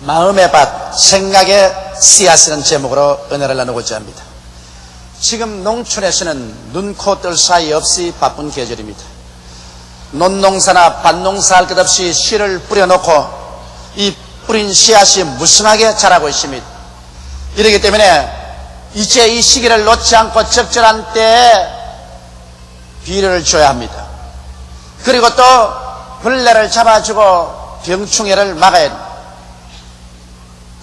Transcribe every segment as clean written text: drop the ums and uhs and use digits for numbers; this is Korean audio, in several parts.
마음의 밭, 생각의 씨앗이라는 제목으로 은혜를 나누고자 합니다. 지금 농촌에서는 눈, 코, 뜰 사이 없이 바쁜 계절입니다. 논농사나 밭농사 할 것 없이 씨를 뿌려놓고 이 뿌린 씨앗이 무성하게 자라고 있습니다. 이렇기 때문에 이제 이 시기를 놓지 않고 적절한 때에 비료를 줘야 합니다. 그리고 또 벌레를 잡아주고 병충해를 막아야 됩니다.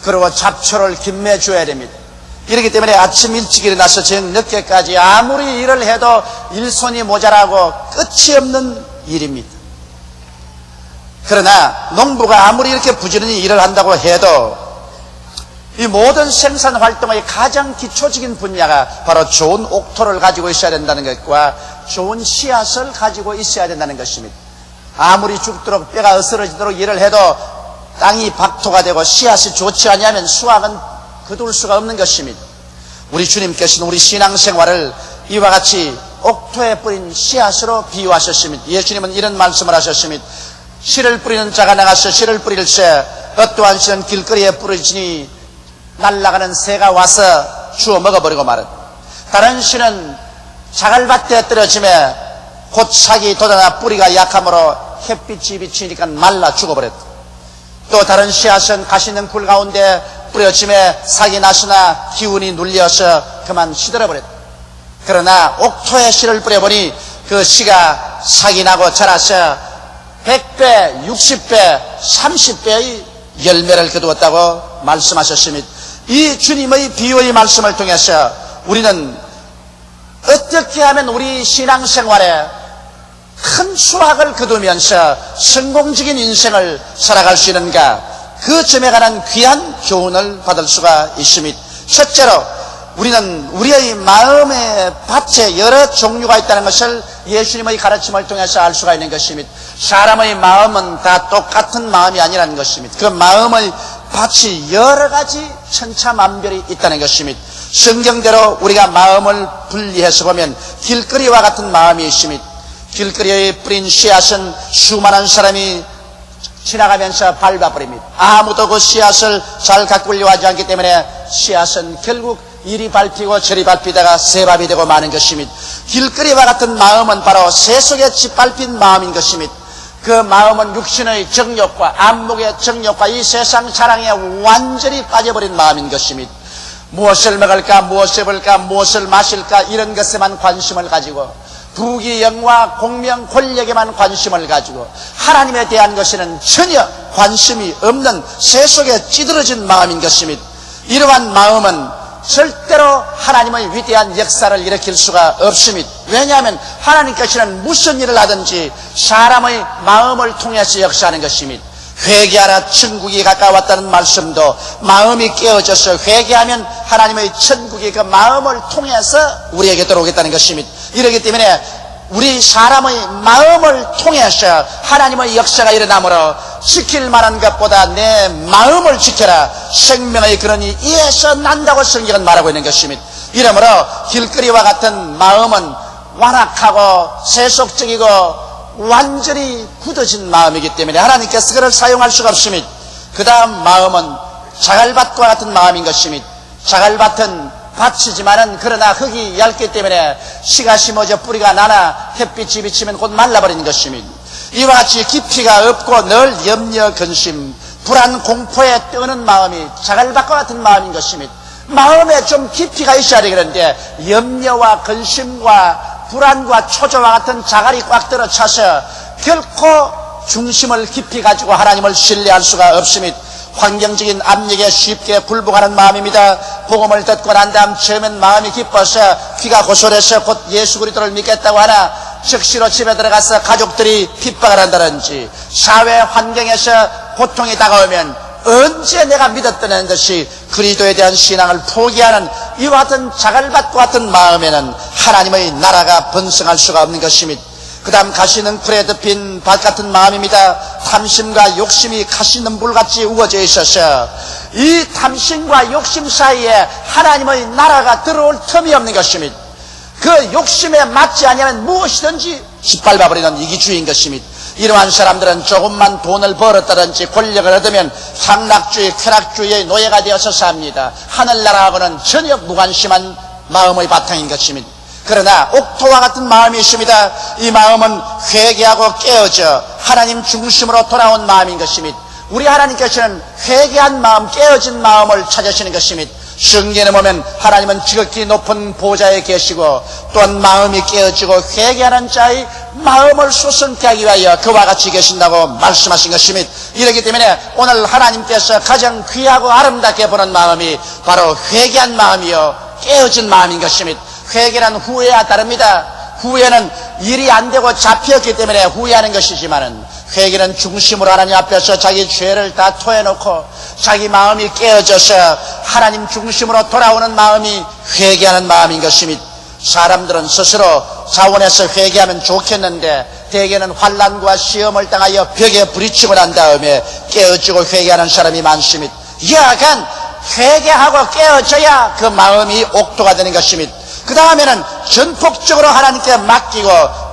그리고 잡초를 김매줘야 됩니다. 이렇기 때문에 아침 일찍 일어나서 저녁 늦게까지 아무리 일을 해도 일손이 모자라고 끝이 없는 일입니다. 그러나 농부가 아무리 이렇게 부지런히 일을 한다고 해도 이 모든 생산 활동의 가장 기초적인 분야가 바로 좋은 옥토를 가지고 있어야 된다는 것과 좋은 씨앗을 가지고 있어야 된다는 것입니다. 아무리 죽도록 뼈가 으스러지도록 일을 해도 땅이 박토가 되고 씨앗이 좋지 않으면 수확은 거둘 수가 없는 것입니다. 우리 주님께서는 우리 신앙생활을 이와 같이 옥토에 뿌린 씨앗으로 비유하셨습니다. 예수님은 이런 말씀을 하셨습니다. 씨를 뿌리는 자가 나가서 씨를 뿌릴새 어떠한 씨는 길거리에 뿌려지니 날아가는 새가 와서 주워 먹어버리고 말았다. 다른 씨는 자갈밭에 떨어지며 곧 싹이 돋아나 뿌리가 약함으로 햇빛이 비치니까 말라 죽어버렸다. 또 다른 씨앗은 가시 있는 굴 가운데 뿌려짐에 싹이 나서나 기운이 눌려서 그만 시들어버렸다. 그러나 옥토에 씨를 뿌려보니 그 씨가 싹이 나고 자라서 100배, 60배, 30배의 열매를 거두었다고 말씀하셨습니다. 이 주님의 비유의 말씀을 통해서 우리는 어떻게 하면 우리 신앙생활에 큰 수확을 거두면서 성공적인 인생을 살아갈 수 있는가, 그 점에 관한 귀한 교훈을 받을 수가 있습니다. 첫째로 우리는 우리의 마음의 밭에 여러 종류가 있다는 것을 예수님의 가르침을 통해서 알 수가 있는 것입니다. 사람의 마음은 다 똑같은 마음이 아니라는 것입니다. 그 마음의 밭이 여러 가지 천차만별이 있다는 것입니다. 성경대로 우리가 마음을 분리해서 보면 길거리와 같은 마음이 있습니다. 길거리에 뿌린 씨앗은 수많은 사람이 지나가면서 밟아버립니다. 아무도 그 씨앗을 잘 가꾸려고 하지 않기 때문에 씨앗은 결국 이리 밟히고 저리 밟히다가 새밥이 되고 마는 것입니다. 길거리와 같은 마음은 바로 새 속에 짓밟힌 마음인 것입니다. 그 마음은 육신의 정욕과 안목의 정욕과 이 세상 사랑에 완전히 빠져버린 마음인 것입니다. 무엇을 먹을까, 무엇을 입을까, 무엇을 마실까, 이런 것에만 관심을 가지고 부귀 영화 공명 권력에만 관심을 가지고 하나님에 대한 것에는 전혀 관심이 없는 새 속에 찌들어진 마음인 것입니다. 이러한 마음은 절대로 하나님의 위대한 역사를 일으킬 수가 없습니다. 왜냐하면 하나님께서는 무슨 일을 하든지 사람의 마음을 통해서 역사하는 것입니다. 회개하라 천국이 가까웠다는 말씀도 마음이 깨어져서 회개하면 하나님의 천국이 그 마음을 통해서 우리에게 들어오겠다는 것입니다. 이렇기 때문에 우리 사람의 마음을 통해서 하나님의 역사가 일어나므로 지킬 만한 것보다 내 마음을 지켜라, 생명의 근원이 이에서 난다고 성경은 말하고 있는 것입니다. 이러므로 길거리와 같은 마음은 완악하고 세속적이고 완전히 굳어진 마음이기 때문에 하나님께서 그를 사용할 수가 없습니다. 그 다음 마음은 자갈밭과 같은 마음인 것입니다. 자갈밭은 밭이지만은 그러나 흙이 얇기 때문에 씨가 심어져 뿌리가 나나 햇빛이 비치면 곧 말라버리는 것입니다. 이와 같이 깊이가 없고 늘 염려, 근심, 불안, 공포에 떠는 마음이 자갈밭과 같은 마음인 것입니다. 마음에 좀 깊이가 있어야 되는데 염려와 근심과 불안과 초조와 같은 자갈이 꽉 들어차서 결코 중심을 깊이 가지고 하나님을 신뢰할 수가 없습니다. 환경적인 압력에 쉽게 굴복하는 마음입니다. 복음을 듣고 난 다음 처음엔 마음이 기뻐서 귀가 고소해서 곧 예수 그리스도를 믿겠다고 하나 즉시로 집에 들어가서 가족들이 핍박을 한다든지 사회 환경에서 고통이 다가오면 언제 내가 믿었던 듯이 그리스도에 대한 신앙을 포기하는 이와 같은 자갈밭과 같은 마음에는 하나님의 나라가 번성할 수가 없는 것입니다. 그 다음 가시는 풀에 덮인 밭 같은 마음입니다. 탐심과 욕심이 가시는 불같이 우거져 있어서 이 탐심과 욕심 사이에 하나님의 나라가 들어올 틈이 없는 것입니다. 그 욕심에 맞지 아니하면 무엇이든지 짓밟아버리는 이기주의인 것입니다. 이러한 사람들은 조금만 돈을 벌었다든지 권력을 얻으면 상락주의, 쾌락주의의 노예가 되어서 삽니다. 하늘나라하고는 전혀 무관심한 마음의 바탕인 것입니다. 그러나 옥토와 같은 마음이 있습니다. 이 마음은 회개하고 깨어져 하나님 중심으로 돌아온 마음인 것입니다. 우리 하나님께서는 회개한 마음, 깨어진 마음을 찾으시는 것입니다. 성경에 보면 하나님은 지극히 높은 보좌에 계시고 또한 마음이 깨어지고 회개하는 자의 마음을 수선케 하기 위하여 그와 같이 계신다고 말씀하신 것입니다. 이렇기 때문에 오늘 하나님께서 가장 귀하고 아름답게 보는 마음이 바로 회개한 마음이요 깨어진 마음인 것입니다. 회개란 후회와 다릅니다. 후회는 일이 안 되고 잡혔기 때문에 후회하는 것이지만은 회개는 중심으로 하나님 앞에서 자기 죄를 다 토해놓고 자기 마음이 깨어져서 하나님 중심으로 돌아오는 마음이 회개하는 마음인 것입니다. 사람들은 스스로 자원해서 회개하면 좋겠는데 대개는 환난과 시험을 당하여 벽에 부딪히고 난 다음에 깨어지고 회개하는 사람이 많습니다. 여하간 회개하고 깨어져야 그 마음이 옥토가 되는 것입니다. 그 다음에는 전폭적으로 하나님께 맡기고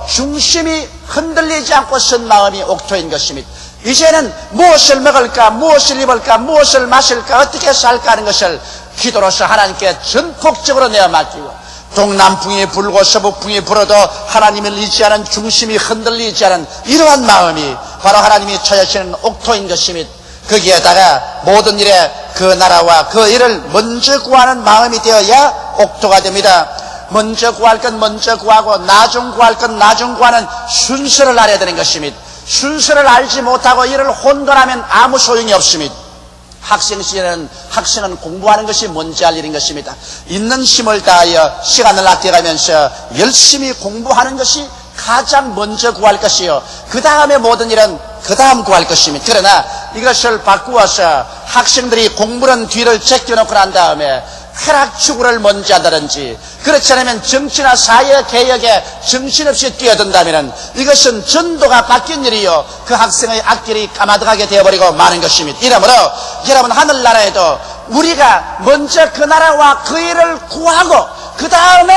중심이 흔들리지 않고 쓴 마음이 옥토인 것입니다. 이제는 무엇을 먹을까, 무엇을 입을까, 무엇을 마실까, 어떻게 살까 하는 것을 기도로서 하나님께 전폭적으로 내어 맡기고 동남풍이 불고 서북풍이 불어도 하나님을 의지하는 중심이 흔들리지 않은 이러한 마음이 바로 하나님이 찾으시는 옥토인 것입니다. 거기에다가 모든 일에 그 나라와 그 일을 먼저 구하는 마음이 되어야 옥토가 됩니다. 먼저 구할 건 먼저 구하고 나중 구할 건 나중 구하는 순서를 알아야 되는 것입니다. 순서를 알지 못하고 이를 혼돈하면 아무 소용이 없습니다. 학생 시절에는 학생은 공부하는 것이 먼저 할 일인 것입니다. 있는 힘을 다하여 시간을 아껴가면서 열심히 공부하는 것이 가장 먼저 구할 것이요 그 다음에 모든 일은 그 다음 구할 것입니다. 그러나 이것을 바꾸어서 학생들이 공부는 뒤를 제껴놓고 난 다음에 쾌락 추구를 먼저 한다든지 그렇지 않으면 정치나 사회 개혁에 정신없이 뛰어든다면 이것은 전도가 바뀐 일이요 그 학생의 앞길이 까마득하게 되어버리고 마는 것입니다. 이러므로 여러분 하늘나라에도 우리가 먼저 그 나라와 그 일을 구하고 그 다음에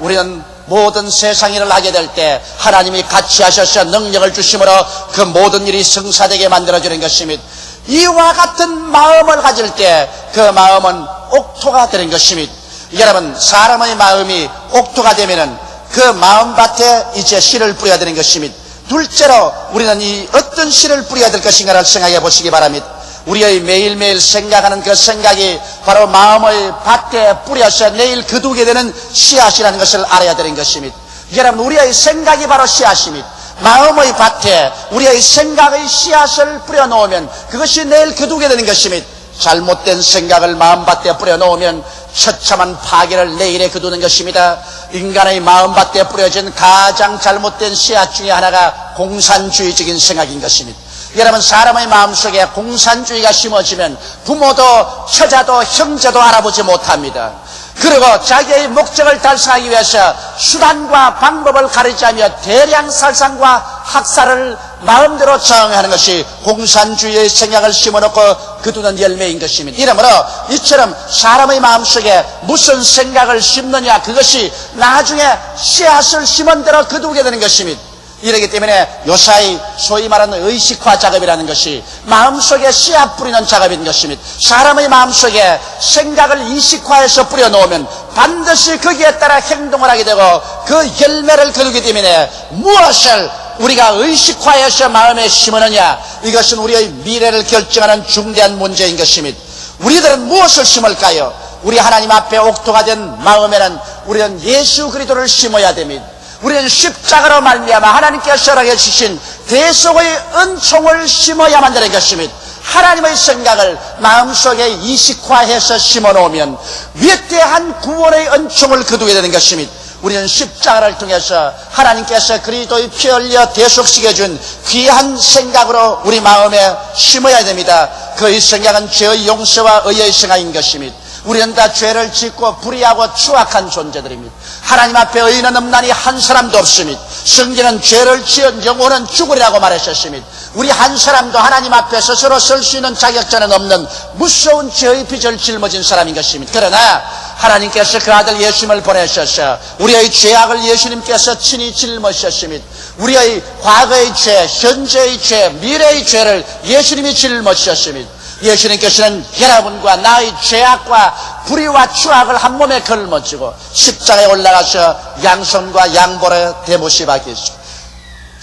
우리는 모든 세상 일을 하게 될 때 하나님이 같이 하셔서 능력을 주심으로 그 모든 일이 성사되게 만들어주는 것입니다. 이와 같은 마음을 가질 때 그 마음은 옥토가 되는 것입니다. 여러분 사람의 마음이 옥토가 되면은 그 마음밭에 이제 씨를 뿌려야 되는 것입니다. 둘째로 우리는 이 어떤 씨를 뿌려야 될 것인가를 생각해 보시기 바랍니다. 우리의 매일매일 생각하는 그 생각이 바로 마음의 밭에 뿌려서 내일 거두게 되는 씨앗이라는 것을 알아야 되는 것입니다. 여러분 우리의 생각이 바로 씨앗입니다. 마음의 밭에 우리의 생각의 씨앗을 뿌려놓으면 그것이 내일 거두게 되는 것입니다. 잘못된 생각을 마음밭에 뿌려놓으면 처참한 파괴를 내일에 거두는 것입니다. 인간의 마음밭에 뿌려진 가장 잘못된 씨앗 중에 하나가 공산주의적인 생각인 것입니다. 여러분 사람의 마음속에 공산주의가 심어지면 부모도 처자도 형제도 알아보지 못합니다. 그리고 자기의 목적을 달성하기 위해서 수단과 방법을 가리자며 대량 살상과 학살을 마음대로 저항하는 것이 공산주의의 생각을 심어놓고 거두는 열매인 것입니다. 이러므로 이처럼 사람의 마음속에 무슨 생각을 심느냐 그것이 나중에 씨앗을 심은 대로 거두게 되는 것입니다. 이러기 때문에 요사이 소위 말하는 의식화 작업이라는 것이 마음속에 씨앗 뿌리는 작업인 것입니다. 사람의 마음속에 생각을 이식화해서 뿌려놓으면 반드시 거기에 따라 행동을 하게 되고 그 열매를 거두기 때문에 무엇을 우리가 의식화해서 마음에 심으느냐 이것은 우리의 미래를 결정하는 중대한 문제인 것입니다. 우리들은 무엇을 심을까요? 우리 하나님 앞에 옥토가 된 마음에는 우리는 예수 그리스도를 심어야 됩니다. 우리는 십자가로 말미암아 하나님께서 허락해 주신 대속의 은총을 심어야만 되는 것입니다. 하나님의 생각을 마음속에 이식화해서 심어놓으면 위대한 구원의 은총을 거두게 되는 것입니다. 우리는 십자가를 통해서 하나님께서 그리스도의 피 흘려 대속시켜 준 귀한 생각으로 우리 마음에 심어야 됩니다. 그의 생각은 죄의 용서와 의의 생각인 것입니다. 우리는 다 죄를 짓고 불의하고 추악한 존재들입니다. 하나님 앞에 의인은 없나니 한 사람도 없습니다. 성경은 죄를 지은 영혼은 죽으리라고 말하셨습니다. 우리 한 사람도 하나님 앞에 스스로 설 수 있는 자격자는 없는 무서운 죄의 빚을 짊어진 사람인 것입니다. 그러나 하나님께서 그 아들 예수님을 보내셔서 우리의 죄악을 예수님께서 친히 짊어지셨으며 우리의 과거의 죄, 현재의 죄, 미래의 죄를 예수님이 짊어지셨으며 예수님께서는 여러분과 나의 죄악과 불의와 추악을 한 몸에 걸머지고 십자가에 올라가서 양손과 양보를 대못이 박히시고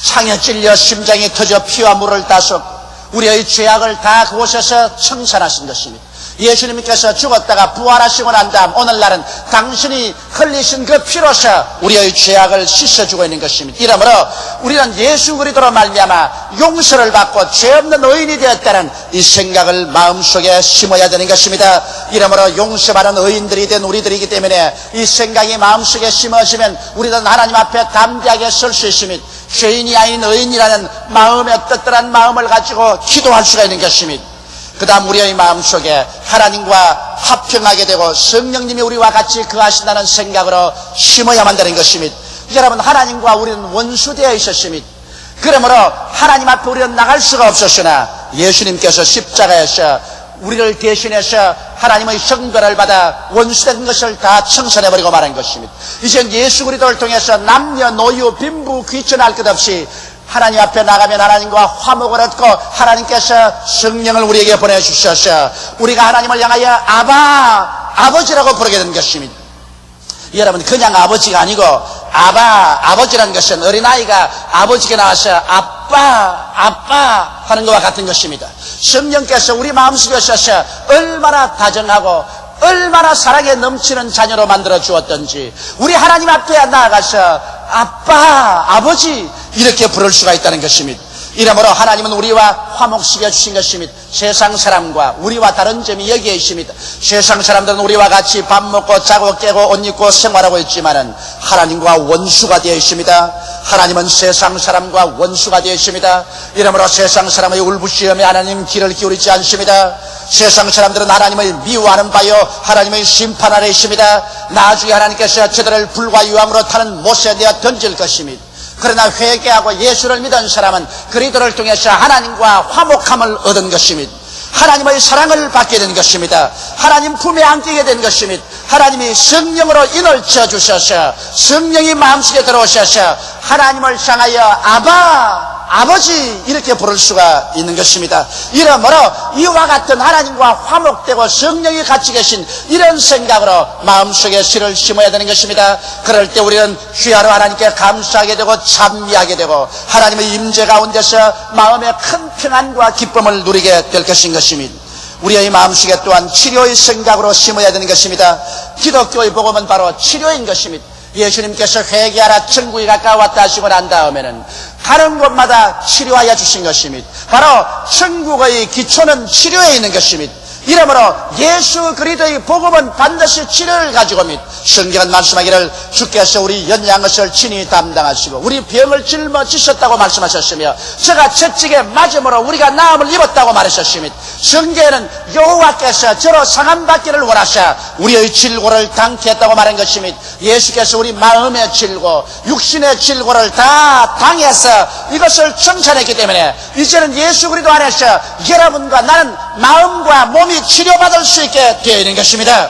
창에 찔려 심장이 터져 피와 물을 따서 우리의 죄악을 다 그곳에서 청산하신 것입니다. 예수님께서 죽었다가 부활하시고 난 다음 오늘날은 당신이 흘리신 그 피로서 우리의 죄악을 씻어주고 있는 것입니다. 이러므로 우리는 예수 그리스도로 말미암아 용서를 받고 죄 없는 의인이 되었다는 이 생각을 마음속에 심어야 되는 것입니다. 이러므로 용서받은 의인들이 된 우리들이기 때문에 이 생각이 마음속에 심어지면 우리는 하나님 앞에 담대하게 설 수 있습니다. 죄인이 아닌 의인이라는 마음의 떳떳한 마음을 가지고 기도할 수가 있는 것입니다. 그 다음 우리의 마음속에 하나님과 화평하게 되고 성령님이 우리와 같이 거하신다는 생각으로 심어야만 되는 것입니다. 여러분, 하나님과 우리는 원수되어 있었습니다. 그러므로 하나님 앞에 우리는 나갈 수가 없었으나 예수님께서 십자가에서 우리를 대신해서 하나님의 성별을 받아 원수된 것을 다 청산해버리고 말한 것입니다. 이제 예수 그리스도를 통해서 남녀 노유 빈부 귀천할 것 없이 하나님 앞에 나가면 하나님과 화목을 얻고 하나님께서 성령을 우리에게 보내주셔서 우리가 하나님을 향하여 아버지라고 부르게 된 것입니다. 여러분, 그냥 아버지가 아니고 아버지라는 것은 어린아이가 아버지가 나와서 아빠 하는 것과 같은 것입니다. 성령께서 우리 마음속에 오셔서 얼마나 다정하고 얼마나 사랑에 넘치는 자녀로 만들어 주었던지 우리 하나님 앞에 나아가서 아버지 이렇게 부를 수가 있다는 것입니다. 이러므로 하나님은 우리와 화목시켜 주신 것입니다. 세상 사람과 우리와 다른 점이 여기에 있습니다. 세상 사람들은 우리와 같이 밥 먹고 자고 깨고 옷 입고 생활하고 있지만은 하나님과 원수가 되어 있습니다. 하나님은 세상 사람과 원수가 되어 있습니다. 이러므로 세상 사람의 울부짖음에 하나님 귀를 기울이지 않습니다. 세상 사람들은 하나님을 미워하는 바요 하나님의 심판 아래 있습니다. 나중에 하나님께서 저들을 불과 유황으로 타는 못에 내어 던질 것입니다. 그러나 회개하고 예수를 믿은 사람은 그리스도를 통해서 하나님과 화목함을 얻은 것입니다. 하나님의 사랑을 받게 된 것입니다. 하나님 품에 안기게 된 것입니다. 하나님이 성령으로 인을 쳐주셔서 성령이 마음속에 들어오셔서 하나님을 향하여 아버지 이렇게 부를 수가 있는 것입니다. 이러므로 이와 같은 하나님과 화목되고 성령이 같이 계신 이런 생각으로 마음속에 씨를 심어야 되는 것입니다. 그럴 때 우리는 귀하로 하나님께 감사하게 되고 찬미하게 되고 하나님의 임재 가운데서 마음의 큰 평안과 기쁨을 누리게 될 것인 것입니다. 우리의 마음속에 또한 치료의 생각으로 심어야 되는 것입니다. 기독교의 복음은 바로 치료인 것입니다. 예수님께서 회개하라 천국이 가까웠다 하시고 난 다음에는 가는 곳마다 치료하여 주신 것입니다. 바로 천국의 기초는 치료에 있는 것입니다. 이러므로 예수 그리스도의 복음은 반드시 치료를 가지고 옵니다. 성경은 말씀하기를 주께서 우리 연약한 것을 친히 담당하시고 우리 병을 짊어지셨다고 말씀하셨으며 저가 채찍에 맞음으로 우리가 나음을 입었다고 말하셨습니다. 성경에는 여호와께서 저로 상함받기를 원하사 우리의 질고를 당케 했다고 말한 것입니다. 예수께서 우리 마음의 질고 육신의 질고를 다 당해서 이것을 청산했기 때문에 이제는 예수 그리스도 안에서 여러분과 나는 마음과 몸이 치료받을 수 있게 되어 있는 것입니다.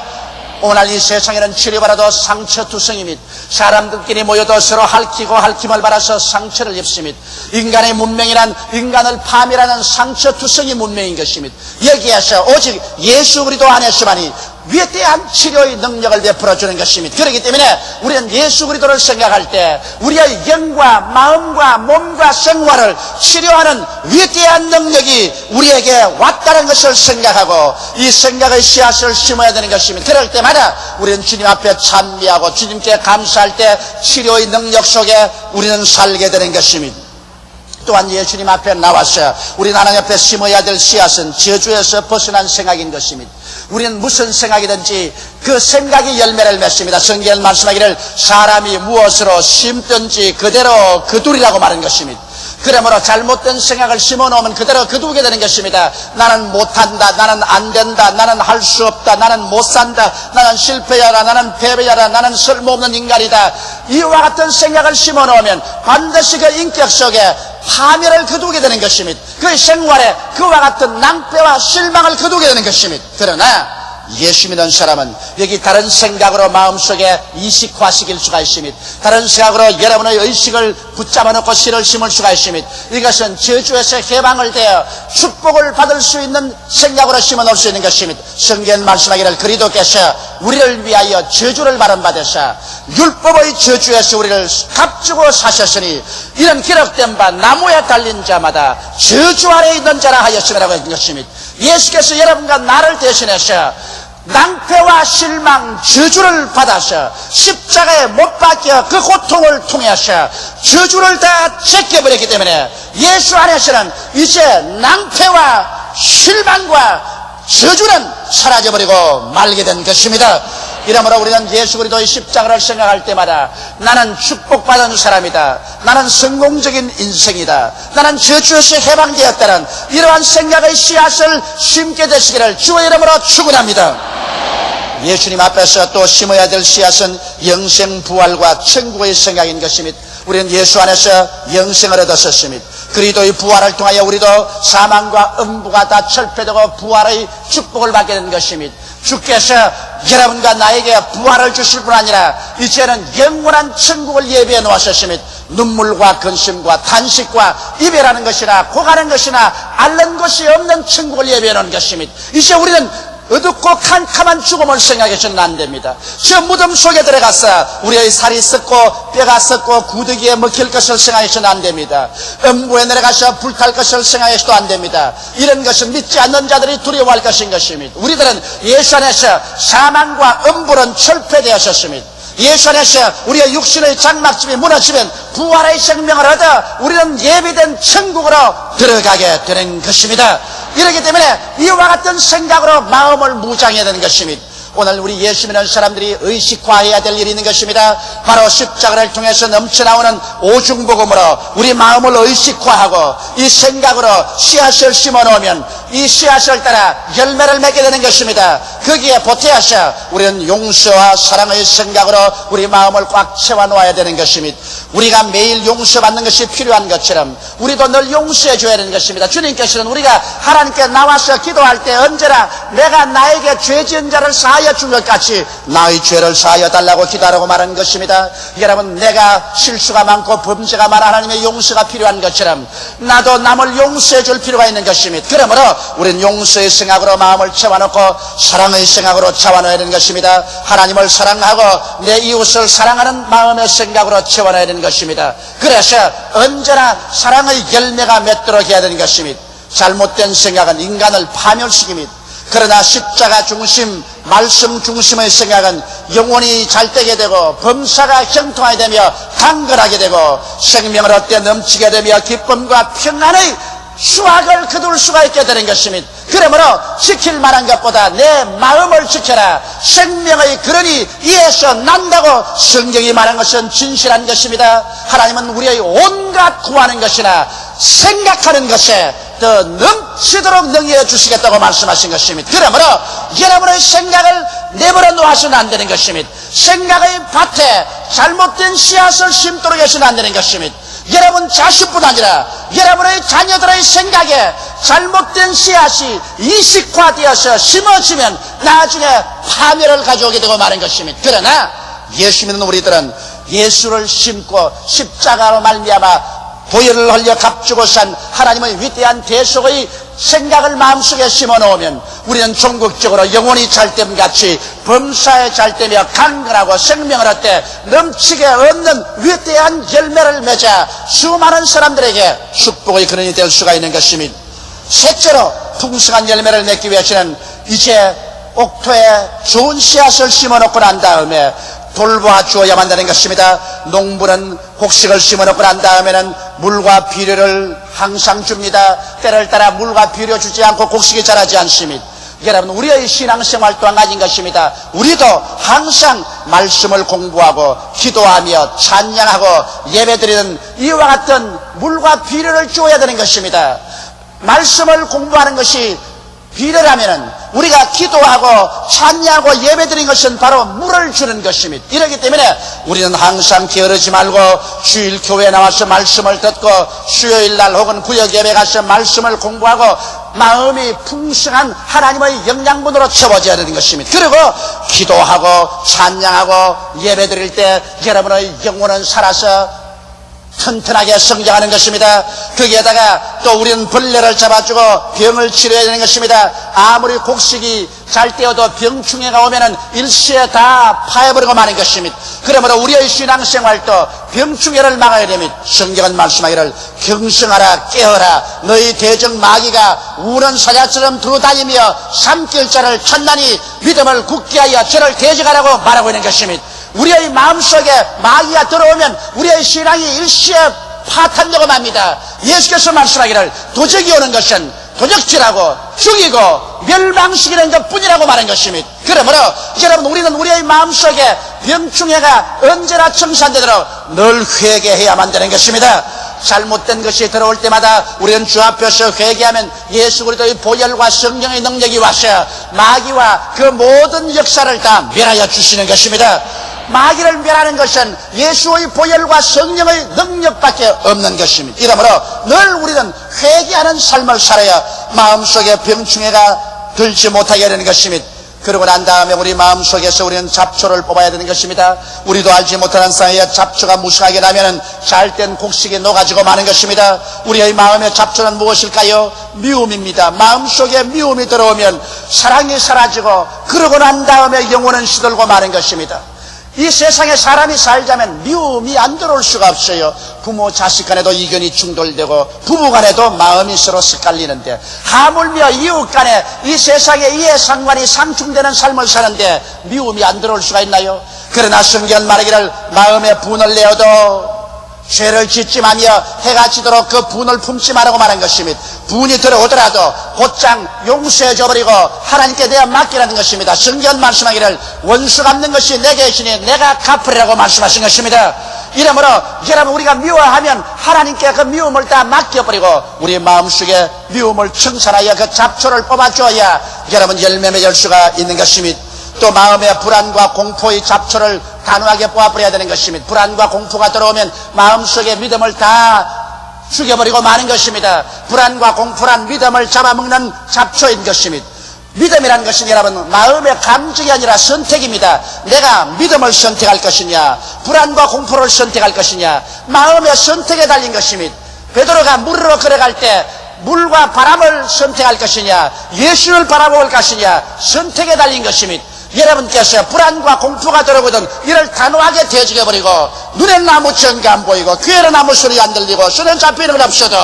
오늘 이 세상에는 치료받아도 상처투성입니다. 사람들끼리 모여도 서로 핥히고 핥힘을 받아서 상처를 입습니다. 인간의 문명이란 인간을 파멸하는 상처투성이 문명인 것입니다. 여기에서 오직 예수 그리스도 안에서만이 위대한 치료의 능력을 베풀어주는 것입니다. 그렇기 때문에 우리는 예수 그리스도를 생각할 때 우리의 영과 마음과 몸과 생활을 치료하는 위대한 능력이 우리에게 왔다는 것을 생각하고 이 생각의 씨앗을 심어야 되는 것입니다. 그럴 때마다 우리는 주님 앞에 찬미하고 주님께 감사할 때 치료의 능력 속에 우리는 살게 되는 것입니다. 또한 예수님 앞에 나와서 우리 하나님 앞에 심어야 될 씨앗은 저주에서 벗어난 생각인 것입니다. 우리는 무슨 생각이든지 그 생각이 열매를 맺습니다. 성경은 말씀하기를 사람이 무엇으로 심든지 그대로 거두리라고 말한 것입니다. 그러므로 잘못된 생각을 심어놓으면 그대로 거두게 되는 것입니다. 나는 못한다, 나는 안된다, 나는 할 수 없다, 나는 못산다, 나는 실패자라, 나는 패배자라, 나는 쓸모없는 인간이다. 이와 같은 생각을 심어놓으면 반드시 그 인격 속에 파멸을 거두게 되는 것입니다. 그 생활에 그와 같은 낭패와 실망을 거두게 되는 것입니다. 그러나 예수 믿는 사람은 여기 다른 생각으로 마음속에 이식화시킬 수가 있습니다. 다른 생각으로 여러분의 의식을 붙잡아 놓고 씨를 심을 수가 있습니다. 이것은 저주에서 해방을 되어 축복을 받을 수 있는 생각으로 심어 놓을 수 있는 것입니다. 성경 말씀하기를 그리스도께서 우리를 위하여 저주를 받으사 율법의 저주에서 우리를 값주고 사셨으니 이런 기록된 바 나무에 달린 자마다 저주 아래 있는 자라 하였음이라고 했던 것입니다. 예수께서 여러분과 나를 대신해서 낭패와 실망, 저주를 받아서 십자가에 못 박혀 그 고통을 통해서 저주를 다 제껴버렸기 때문에 예수 안에서는 이제 낭패와 실망과 저주는 사라져버리고 말게 된 것입니다. 이러므로 우리는 예수 그리스도의 십자가를 생각할 때마다 나는 축복받은 사람이다, 나는 성공적인 인생이다, 나는 저주에서 해방되었다는 이러한 생각의 씨앗을 심게 되시기를 주의 이름으로 축원합니다. 예수님 앞에서 또 심어야 될 씨앗은 영생 부활과 천국의 생각인 것입니다. 우리는 예수 안에서 영생을 얻었습니다. 그리스도의 부활을 통하여 우리도 사망과 음부가 다 철폐되고 부활의 축복을 받게 된 것입니다. 주께서 여러분과 나에게 부활을 주실 뿐 아니라 이제는 영원한 천국을 예비해 놓으셨습니다. 눈물과 근심과 탄식과 이별하는 것이나 고가는 것이나 앓는 것이 없는 천국을 예비해 놓은 것입니다. 이제 우리는 어둡고 캄캄한 죽음을 생각해서는 안 됩니다. 저 무덤 속에 들어가서 우리의 살이 썩고 뼈가 썩고 구더기에 먹힐 것을 생각해서는 안 됩니다. 음부에 내려가서 불탈 것을 생각해서도 안 됩니다. 이런 것은 믿지 않는 자들이 두려워할 것인 것입니다. 우리들은 예수 안에서 사망과 음부는 철폐되었습니다. 예수 안에서 우리의 육신의 장막집이 무너지면 부활의 생명을 얻어 우리는 예비된 천국으로 들어가게 되는 것입니다. 이렇기 때문에 이와 같은 생각으로 마음을 무장해야 되는 것입니다. 오늘 우리 예수 믿는 사람들이 의식화해야 될 일이 있는 것입니다. 바로 십자가를 통해서 넘쳐나오는 오중복음으로 우리 마음을 의식화하고 이 생각으로 씨앗을 심어놓으면 이 씨앗을 따라 열매를 맺게 되는 것입니다. 거기에 보태어서 우리는 용서와 사랑의 생각으로 우리 마음을 꽉 채워놓아야 되는 것입니다. 우리가 매일 용서받는 것이 필요한 것처럼 우리도 늘 용서해 줘야 되는 것입니다. 주님께서는 우리가 하나님께 나와서 기도할 때 언제나 내가 나에게 죄 지은 자를 사하여 준 것 같이 나의 죄를 사하여 달라고 기도하라고 말한 것입니다. 여러분, 내가 실수가 많고 범죄가 많아 하나님의 용서가 필요한 것처럼 나도 남을 용서해 줄 필요가 있는 것입니다. 그러므로 우리는 용서의 생각으로 마음을 채워놓고 사랑의 생각으로 채워넣어야 되는 것입니다. 하나님을 사랑하고 내 이웃을 사랑하는 마음의 생각으로 채워넣어야 되는 것입니다. 그래서 언제나 사랑의 열매가 맺도록 해야 되는 것입니다. 잘못된 생각은 인간을 파멸시킵니다. 그러나 십자가 중심, 말씀 중심의 생각은 영혼이 잘되게 되고 범사가 형통하게 되며 강건하게 되고 생명을 얻게 넘치게 되며 기쁨과 평안의 수확을 거둘 수가 있게 되는 것입니다. 그러므로 지킬 만한 것보다 내 마음을 지켜라. 생명의 근원이 이에서 난다고 성경이 말한 것은 진실한 것입니다. 하나님은 우리의 온갖 구하는 것이나 생각하는 것에 더 넘치도록 능해 주시겠다고 말씀하신 것입니다. 그러므로 여러분의 생각을 내버려 놓아서는 안 되는 것입니다. 생각의 밭에 잘못된 씨앗을 심도록 해서는 안 되는 것입니다. 여러분 자신뿐 아니라 여러분의 자녀들의 생각에 잘못된 씨앗이 이식화되어서 심어지면 나중에 파멸을 가져오게 되고 마는 것입니다. 그러나 예수 믿는 우리들은 예수를 심고 십자가로 말미암아 보혈을 흘려 값주고 산 하나님의 위대한 대속의 생각을 마음속에 심어놓으면 우리는 종국적으로 영혼이 잘됨같이 범사에 잘되며 강건하고 생명을 얻되 넘치게 얻는 위대한 열매를 맺어 수많은 사람들에게 축복의 근원이 될 수가 있는 것입니다. 셋째로 풍성한 열매를 맺기 위해서는 이제 옥토에 좋은 씨앗을 심어놓고 난 다음에 돌봐주어야만 되는 것입니다. 농부는 곡식을 심어놓고 난 다음에는 물과 비료를 항상 줍니다. 때를 따라 물과 비료 주지 않고 곡식이 자라지 않습니다. 여러분, 우리의 신앙생활 또한 가진 것입니다. 우리도 항상 말씀을 공부하고 기도하며 찬양하고 예배드리는 이와 같은 물과 비료를 주어야 되는 것입니다. 말씀을 공부하는 것이 비례라면은 우리가 기도하고 찬양하고 예배드린 것은 바로 물을 주는 것입니다. 이렇기 때문에 우리는 항상 게으르지 말고 주일 교회에 나와서 말씀을 듣고 수요일날 혹은 구역 예배 가서 말씀을 공부하고 마음이 풍성한 하나님의 영양분으로 채워져야 되는 것입니다. 그리고 기도하고 찬양하고 예배드릴 때 여러분의 영혼은 살아서 튼튼하게 성장하는 것입니다. 거기에다가 또 우리는 벌레를 잡아주고 병을 치료해야 되는 것입니다. 아무리 곡식이 잘 떼어도 병충해가 오면은 일시에 다 파해버리고 마는 것입니다. 그러므로 우리의 신앙생활도 병충해를 막아야 됩니다. 성경은 말씀하기를 경성하라 깨어라 너희 대적 마귀가 우는 사자처럼 두루다니며 삼킬 자를 찾나니 믿음을 굳게 하여 저를 대적하라고 말하고 있는 것입니다. 우리의 마음속에 마귀가 들어오면 우리의 신앙이 일시에 파탄되고 맙니다. 예수께서 말씀하기를 도적이 오는 것은 도적질하고 죽이고 멸망시키는 것뿐이라고 말한 것입니다. 그러므로 여러분 우리는 우리의 마음속에 병충해가 언제나 청산되도록 늘 회개해야만 되는 것입니다. 잘못된 것이 들어올 때마다 우리는 주 앞에서 회개하면 예수 그리스도의 보혈과 성령의 능력이 와서 마귀와 그 모든 역사를 다 멸하여 주시는 것입니다. 마귀를 멸하는 것은 예수의 보혈과 성령의 능력밖에 없는 것입니다. 이러므로 늘 우리는 회개하는 삶을 살아야 마음속에 병충해가 들지 못하게 되는 것입니다. 그러고 난 다음에 우리 마음속에서 우리는 잡초를 뽑아야 되는 것입니다. 우리도 알지 못하는 사이에 잡초가 무성하게 나면은 잘된 곡식이 녹아지고 마는 것입니다. 우리의 마음의 잡초는 무엇일까요? 미움입니다. 마음속에 미움이 들어오면 사랑이 사라지고 그러고 난 다음에 영혼은 시들고 마는 것입니다. 이 세상에 사람이 살자면 미움이 안 들어올 수가 없어요. 부모 자식 간에도 이견이 충돌되고 부부 간에도 마음이 서로 엇갈리는데 하물며 이웃 간에 이 세상에 이해상관이 상충되는 삶을 사는데 미움이 안 들어올 수가 있나요? 그러나 성경은 말하기를 마음에 분을 내어도 죄를 짓지 마며 해가 지도록 그 분을 품지 말라고 말한 것입니다. 분이 들어오더라도 곧장 용서해줘버리고 하나님께 내어 맡기라는 것입니다. 성경은 말씀하기를 원수 갚는 것이 내게 있으니 내가 갚으리라고 말씀하신 것입니다. 이러므로 여러분 우리가 미워하면 하나님께 그 미움을 다 맡겨버리고 우리 마음속에 미움을 청산하여 그 잡초를 뽑아줘야 여러분 열매 맺을 수가 있는 것입니다. 또 마음의 불안과 공포의 잡초를 단호하게 뽑아버려야 되는 것입니다. 불안과 공포가 들어오면 마음속에 믿음을 다 죽여버리고 마는 것입니다. 불안과 공포란 믿음을 잡아먹는 잡초인 것입니다. 믿음이라는 것은 여러분 마음의 감정이 아니라 선택입니다. 내가 믿음을 선택할 것이냐 불안과 공포를 선택할 것이냐 마음의 선택에 달린 것입니다. 베드로가 물으로 걸어갈 때 물과 바람을 선택할 것이냐 예수를 바라볼 것이냐 선택에 달린 것입니다. 여러분께서 불안과 공포가 들어오거든 이를 단호하게 대적해버리고 눈에는 아무 전가 안 보이고 귀에는 아무 소리가 안 들리고 손에 잡히는 건 없어도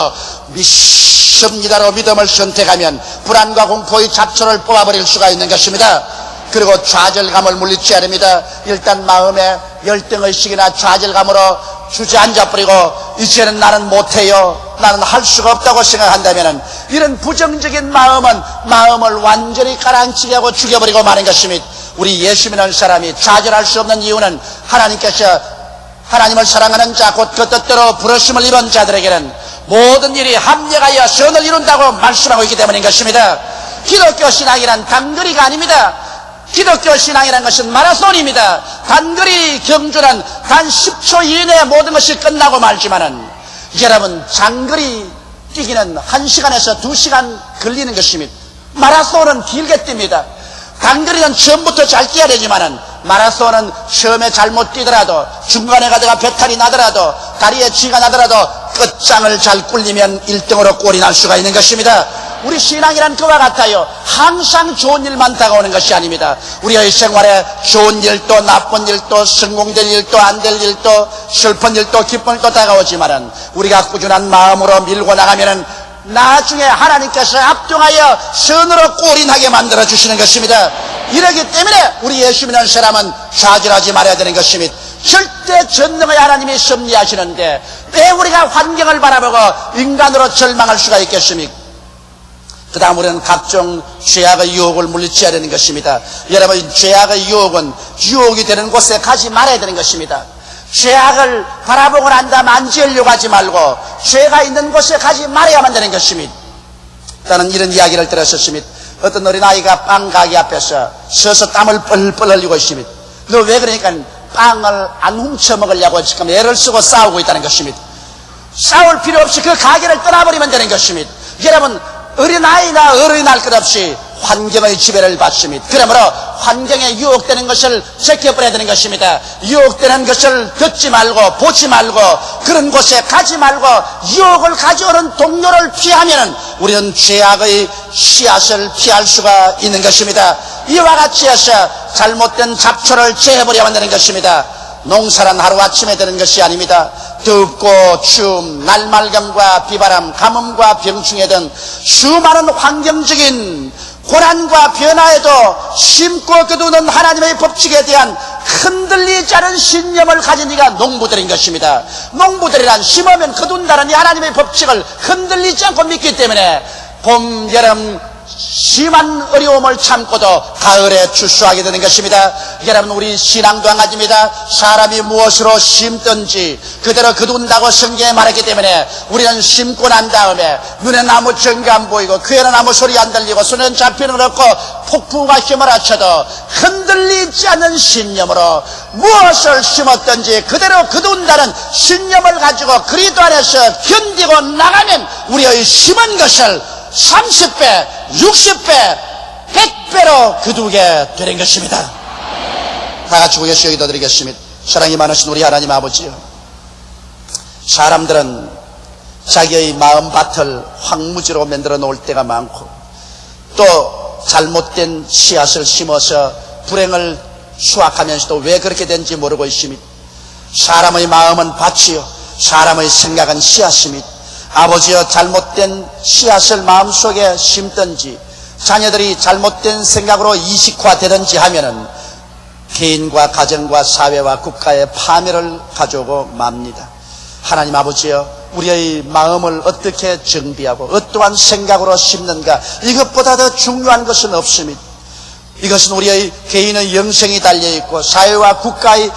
믿습니다로 믿음을 선택하면 불안과 공포의 잡초를 뽑아버릴 수가 있는 것입니다. 그리고 좌절감을 물리쳐야 됩니다. 일단 마음에 열등의식이나 좌절감으로 주저앉아버리고 이제는 나는 못해요 나는 할 수가 없다고 생각한다면 이런 부정적인 마음은 마음을 완전히 가라앉히게 하고 죽여버리고 마는 것입니다. 우리 예수 믿는 사람이 좌절할 수 없는 이유는 하나님께서 하나님을 사랑하는 자 곧 그 뜻대로 부르심을 입은 자들에게는 모든 일이 합력하여 선을 이룬다고 말씀하고 있기 때문인 것입니다. 기독교 신앙이란 단거리가 아닙니다. 기독교 신앙이라는 것은 마라톤입니다. 단거리 경주는 단 10초 이내에 모든 것이 끝나고 말지만은 여러분 장거리 뛰기는 1시간에서 2시간 걸리는 것입니다. 마라톤은 길게 뜁니다. 단거리는 처음부터 잘 뛰어야 되지만은 마라톤은 처음에 잘못 뛰더라도 중간에 가다가 배탈이 나더라도 다리에 쥐가 나더라도 끝장을 잘 꿀리면 1등으로 꼴이 날 수가 있는 것입니다. 우리 신앙이란 그와 같아요. 항상 좋은 일만 다가오는 것이 아닙니다. 우리의 생활에 좋은 일도 나쁜 일도 성공될 일도 안 될 일도 슬픈 일도 기쁜 일도 다가오지만은 우리가 꾸준한 마음으로 밀고 나가면은 나중에 하나님께서 합동하여 선으로 꼴이 나게 만들어 주시는 것입니다. 이러기 때문에 우리 예수 믿는 사람은 좌절하지 말아야 되는 것입니다. 절대 전능의 하나님이 섭리하시는데 왜 우리가 환경을 바라보고 인간으로 절망할 수가 있겠습니까? 그 다음 우리는 각종 죄악의 유혹을 물리쳐야 되는 것입니다. 여러분 죄악의 유혹은 유혹이 되는 곳에 가지 말아야 되는 것입니다. 죄악을 바라보고 난 다음 안 지으려고 하지 말고 죄가 있는 곳에 가지 말아야만 되는 것입니다. 나는 이런 이야기를 들었었습니다. 어떤 어린아이가 빵 가게 앞에서 서서 땀을 뻘뻘 흘리고 있습니다. 너 왜 그러니까 빵을 안 훔쳐 먹으려고 지금 애를 쓰고 싸우고 있다는 것입니다. 싸울 필요 없이 그 가게를 떠나버리면 되는 것입니다. 여러분, 어린아이나 어른할 것 없이 환경의 지배를 받습니다. 그러므로 환경에 유혹되는 것을 제껴버려야 되는 것입니다. 유혹되는 것을 듣지 말고 보지 말고 그런 곳에 가지 말고 유혹을 가져오는 동료를 피하면 우리는 죄악의 씨앗을 피할 수가 있는 것입니다. 이와 같이 해서 잘못된 잡초를 제해버려야 한다는 것입니다. 농사란 하루아침에 되는 것이 아닙니다. 덥고 추움, 날말감과 비바람, 가뭄과 병충해 등 수많은 환경적인 고난과 변화에도 심고 거두는 하나님의 법칙에 대한 흔들리지 않은 신념을 가진 이가 농부들인 것입니다. 농부들이란 심으면 거둔다는 이 하나님의 법칙을 흔들리지 않고 믿기 때문에 봄, 여름 심한 어려움을 참고도 가을에 출소하게 되는 것입니다. 여러분, 우리 신앙도 마찬가지입니다. 사람이 무엇으로 심든지 그대로 거둔다고 성경에 말했기 때문에 우리는 심고 난 다음에 눈에 나무 전가 안 보이고 귀에는 아무 소리 안 들리고 손에는 잡히는 건 없고 폭풍과 힘을 합쳐도 흔들리지 않는 신념으로 무엇을 심었든지 그대로 거둔다는 신념을 가지고 그리스도 안에서 견디고 나가면 우리의 심은 것을 30배, 60배, 100배로 거두게 되는 것입니다. 다 같이 고개서 기도드리겠습니다. 사랑이 많으신 우리 하나님 아버지요, 사람들은 자기의 마음밭을 황무지로 만들어 놓을 때가 많고 또 잘못된 씨앗을 심어서 불행을 수확하면서도 왜 그렇게 된지 모르고 있습니다. 사람의 마음은 밭이요 사람의 생각은 씨앗입니다. 아버지여, 잘못된 씨앗을 마음속에 심든지 자녀들이 잘못된 생각으로 이식화되든지 하면은 개인과 가정과 사회와 국가의 파멸을 가져오고 맙니다. 하나님 아버지여, 우리의 마음을 어떻게 정비하고 어떠한 생각으로 심는가, 이것보다 더 중요한 것은 없습니다. 이것은 우리의 개인의 영생이 달려있고 사회와 국가의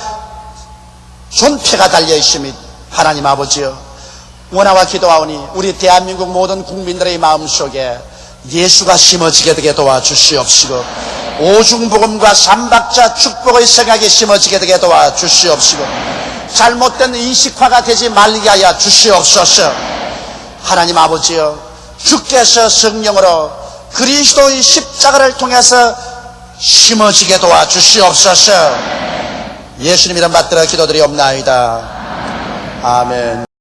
존폐가 달려있습니다. 하나님 아버지여, 원하와 기도하오니 우리 대한민국 모든 국민들의 마음속에 예수가 심어지게 되게 도와주시옵시고 오중복음과 삼박자 축복의 생각이 심어지게 되게 도와주시옵시고 잘못된 인식화가 되지 말게 하여 주시옵소서. 하나님 아버지여, 주께서 성령으로 그리스도의 십자가를 통해서 심어지게 도와주시옵소서. 예수님 이름 받들어 기도드리옵나이다. 아멘.